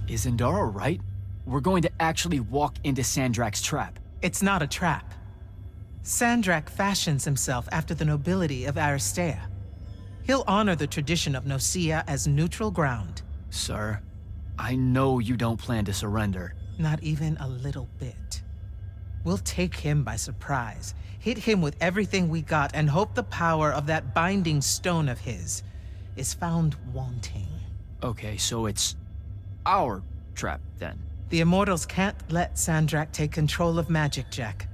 Is Indara right? We're going to actually walk into Sandrak's trap. It's not a trap. Sandrak fashions himself after the nobility of Aristea. He'll honor the tradition of Nocea as neutral ground. Sir, I know you don't plan to surrender. Not even a little bit. We'll take him by surprise, hit him with everything we got, and hope the power of that binding stone of his is found wanting. Okay, so it's our trap, then. The Immortals can't let Sandrak take control of magic, Jack.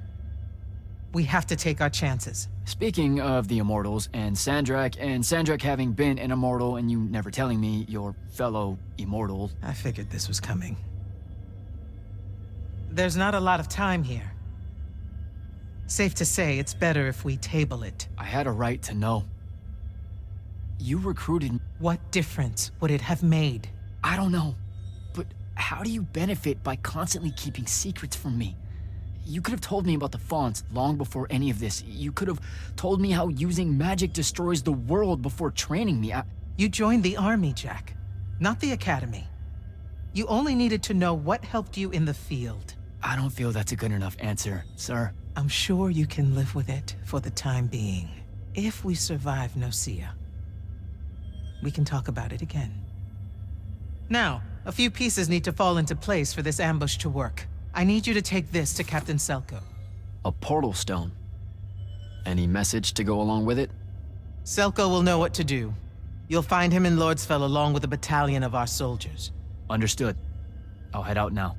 We have to take our chances. Speaking of the Immortals and Sandrak having been an Immortal and you never telling me your fellow Immortal... I figured this was coming. There's not a lot of time here. Safe to say, it's better if we table it. I had a right to know. You recruited... What difference would it have made? I don't know. But how do you benefit by constantly keeping secrets from me? You could have told me about the Fonts long before any of this. You could have told me how using magic destroys the world before training me. You joined the army, Jack, not the academy. You only needed to know what helped you in the field. I don't feel that's a good enough answer, sir. I'm sure you can live with it for the time being. If we survive Nocea, we can talk about it again. Now, a few pieces need to fall into place for this ambush to work. I need you to take this to Captain Selko. A portal stone. Any message to go along with it? Selko will know what to do. You'll find him in Lordsfell along with a battalion of our soldiers. Understood. I'll head out now.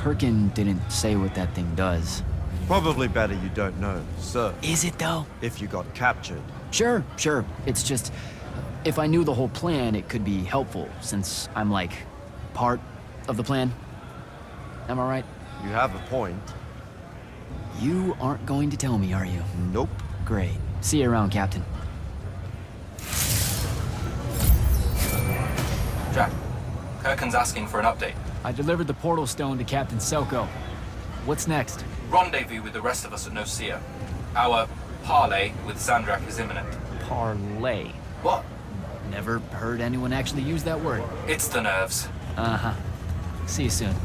Kirkin didn't say what that thing does. Probably better you don't know, sir. Is it though? If you got captured. Sure. It's just, if I knew the whole plan, it could be helpful, since I'm like, part of the plan. Am I right? You have a point. You aren't going to tell me, are you? Nope. Great. See you around, Captain. Jack, Kirkin's asking for an update. I delivered the portal stone to Captain Selko. What's next? Rendezvous with the rest of us at Nocea. Our parley with Sandrak is imminent. Parlay. What? Never heard anyone actually use that word. It's the nerves. Uh-huh. See you soon.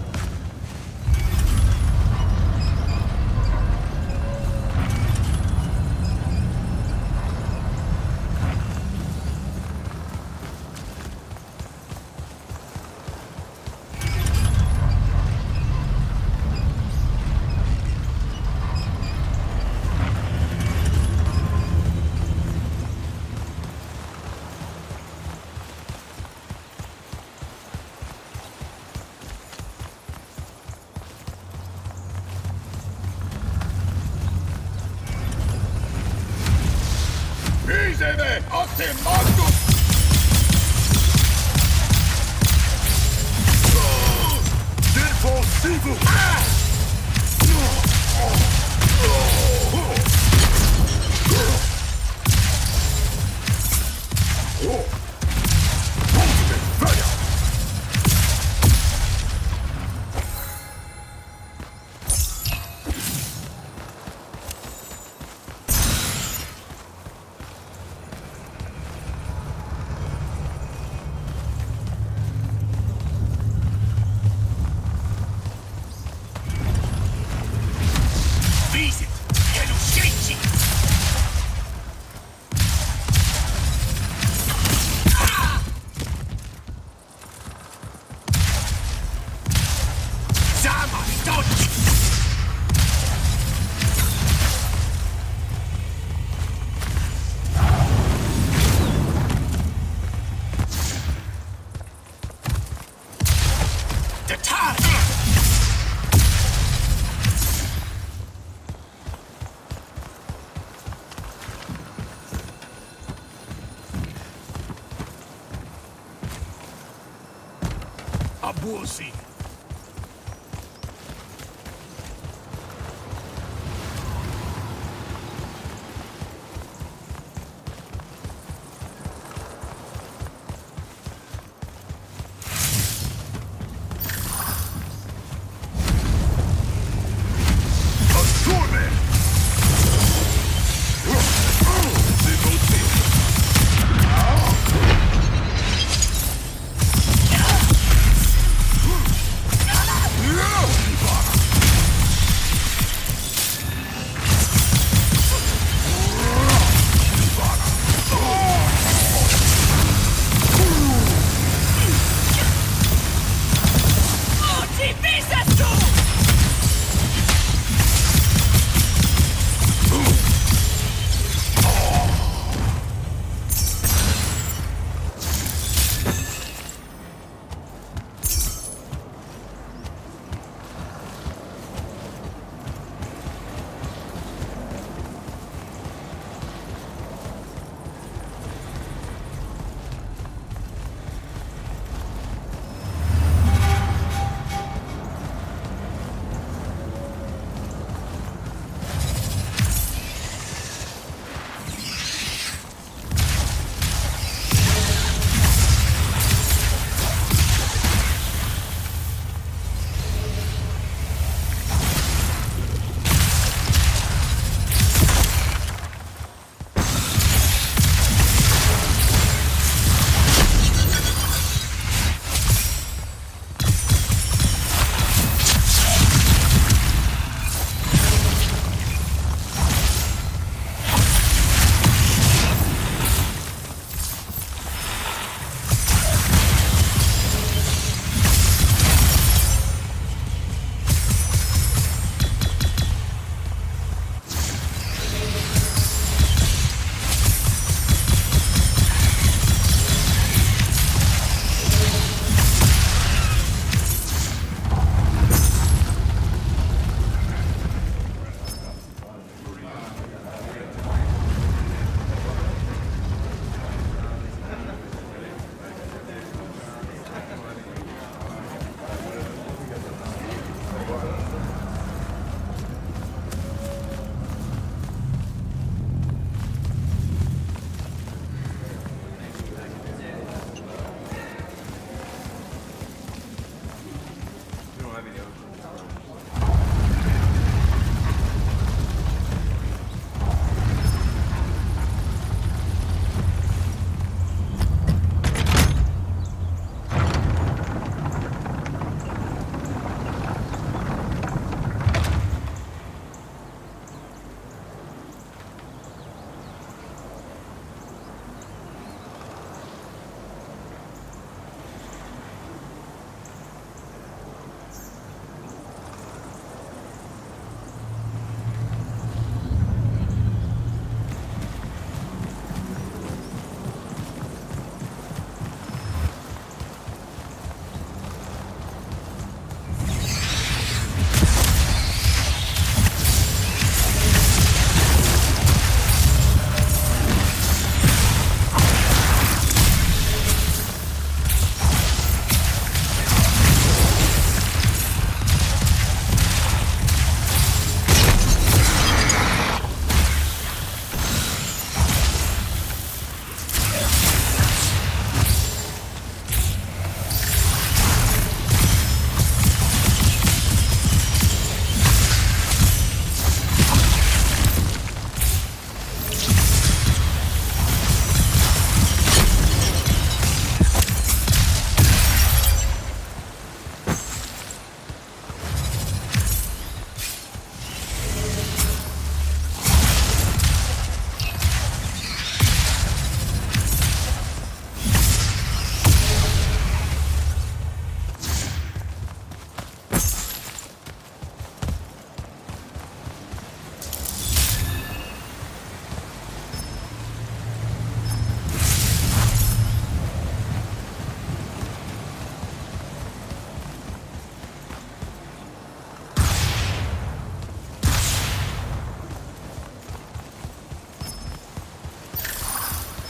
abusi.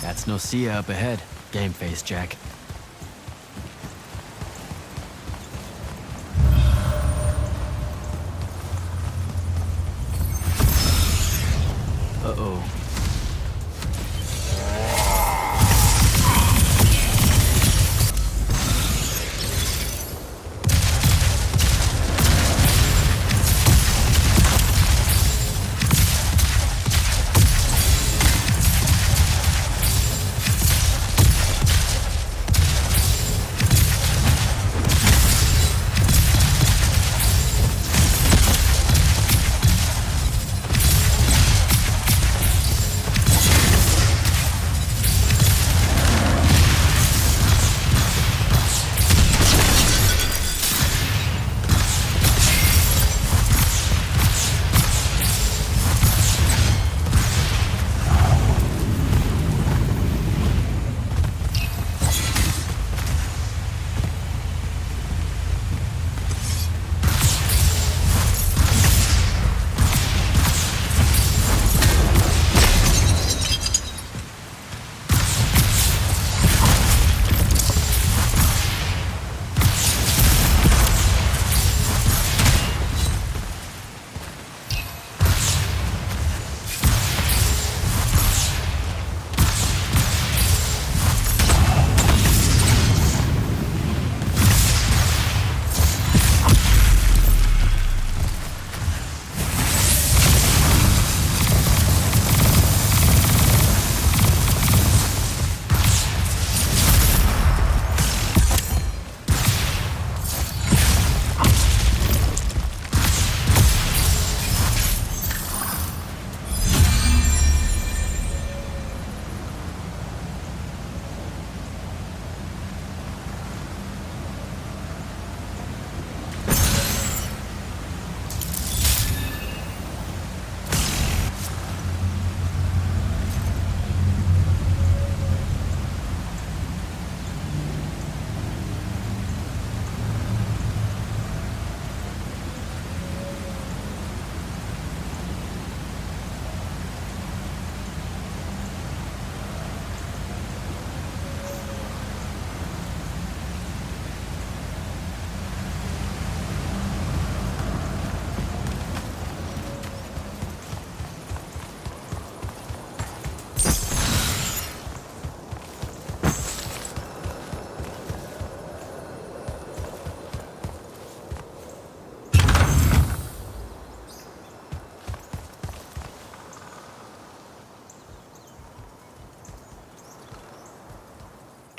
That's Nocea up ahead. Game face, Jack. Uh-oh.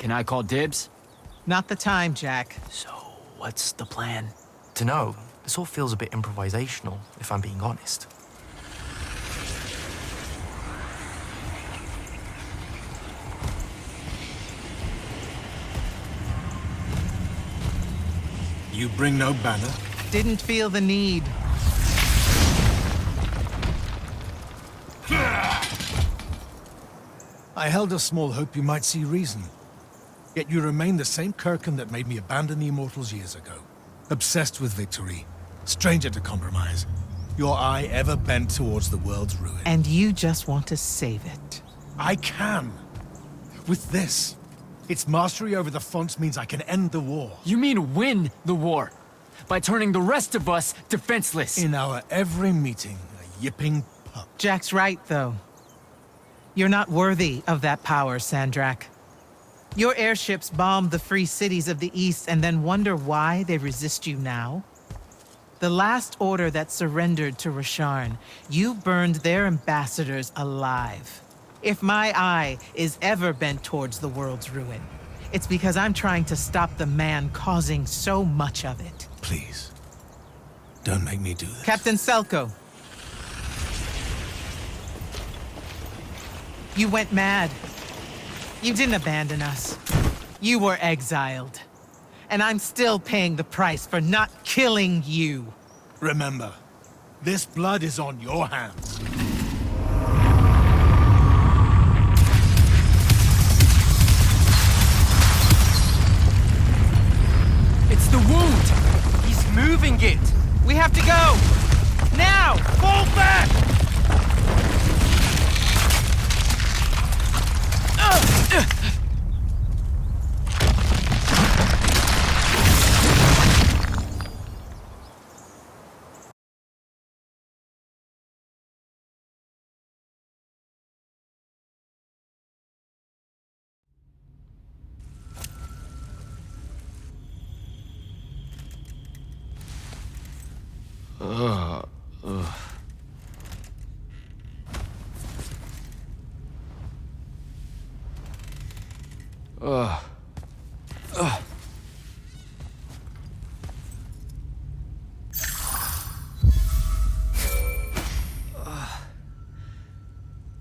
Can I call dibs? Not the time, Jack. So, what's the plan? Dunno. This all feels a bit improvisational, if I'm being honest. You bring no banner? Didn't feel the need. I held a small hope you might see reason. Yet you remain the same Kirkin that made me abandon the Immortals years ago. Obsessed with victory, stranger to compromise. Your eye ever bent towards the world's ruin. And you just want to save it. I can. With this. Its mastery over the fonts means I can end the war. You mean win the war? By turning the rest of us defenseless? In our every meeting, a yipping pup. Jack's right, though. You're not worthy of that power, Sandrak. Your airships bombed the free cities of the East and then wonder why they resist you now? The last order that surrendered to Rasharn, you burned their ambassadors alive. If my eye is ever bent towards the world's ruin, it's because I'm trying to stop the man causing so much of it. Please. Don't make me do this. Captain Selko. You went mad. You didn't abandon us. You were exiled. And I'm still paying the price for not killing you. Remember, this blood is on your hands. It's the wound! He's moving it! We have to go! Now! Fall back!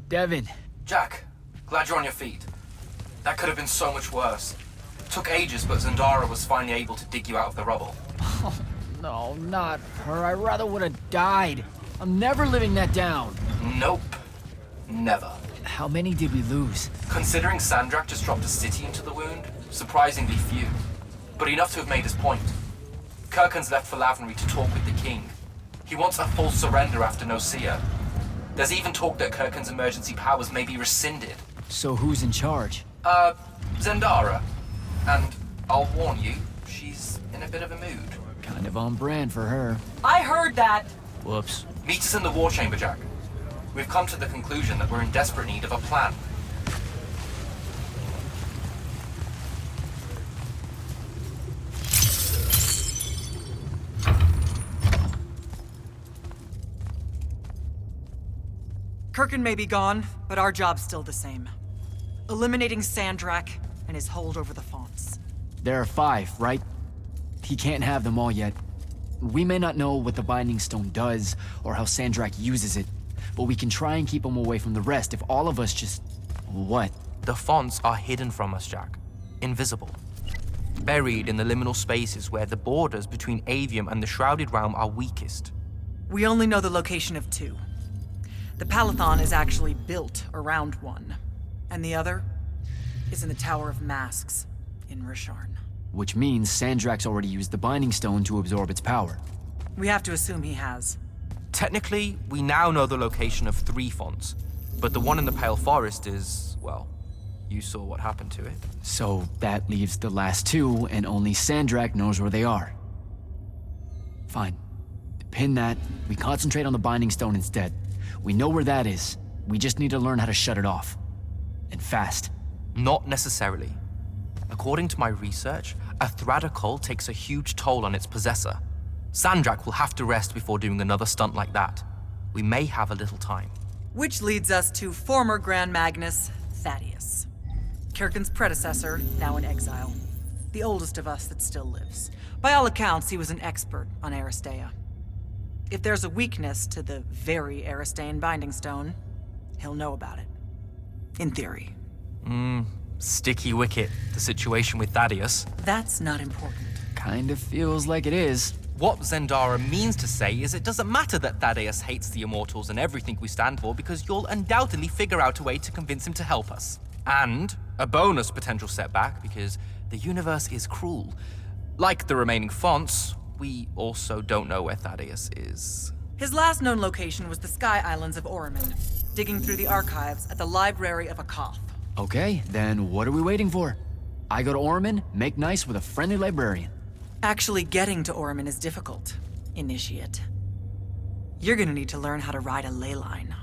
Devin, Jack, glad you're on your feet. That could have been so much worse. Took ages, but Zendara was finally able to dig you out of the rubble. no, not her. I rather would have died. I'm never living that down. Nope. Never. How many did we lose? Considering Sandrak just dropped a city into the wound, surprisingly few. But enough to have made his point. Kirkhan's left for Lavenry to talk with the king. He wants a full surrender after Nocea. There's even talk that Kirkhan's emergency powers may be rescinded. So who's in charge? Zendara. And I'll warn you, she's in a bit of a mood. Kind of on brand for her. I heard that. Whoops. Meet us in the war chamber, Jack. We've come to the conclusion that we're in desperate need of a plan. Kirkhan may be gone, but our job's still the same. Eliminating Sandrak and his hold over the fonts. There are 5, right? He can't have them all yet. We may not know what the Binding Stone does, or how Sandrak uses it, but we can try and keep him away from the rest if all of us just... What? The fonts are hidden from us, Jack. Invisible. Buried in the liminal spaces where the borders between AVEUM and the Shrouded Realm are weakest. We only know the location of 2. The Palathon is actually built around one, and the other is in the Tower of Masks in Risharn. Which means Sandrak's already used the Binding Stone to absorb its power. We have to assume he has. Technically, we now know the location of 3 fonts, but the one in the Pale Forest is, well, you saw what happened to it. So that leaves the last 2, and only Sandrak knows where they are. Fine. Pin that. We concentrate on the Binding Stone instead. We know where that is. We just need to learn how to shut it off. And fast. Not necessarily. According to my research, a Thradda cull takes a huge toll on its possessor. Sandrak will have to rest before doing another stunt like that. We may have a little time. Which leads us to former Grand Magnus Thaddeus. Kirkhan's predecessor, now in exile. The oldest of us that still lives. By all accounts, he was an expert on Aristea. If there's a weakness to the very Aristean Binding Stone, he'll know about it. In theory. Sticky wicket, the situation with Thaddeus. That's not important. Kind of feels like it is. What Zendara means to say is it doesn't matter that Thaddeus hates the Immortals and everything we stand for, because you'll undoubtedly figure out a way to convince him to help us. And a bonus potential setback, because the universe is cruel. Like the remaining fonts, we also don't know where Thaddeus is. His last known location was the Sky Islands of Oriman, digging through the archives at the Library of Akoth. Okay, then what are we waiting for? I go to Orman, make nice with a friendly librarian. Actually getting to Oriman is difficult, Initiate. You're gonna need to learn how to ride a ley line.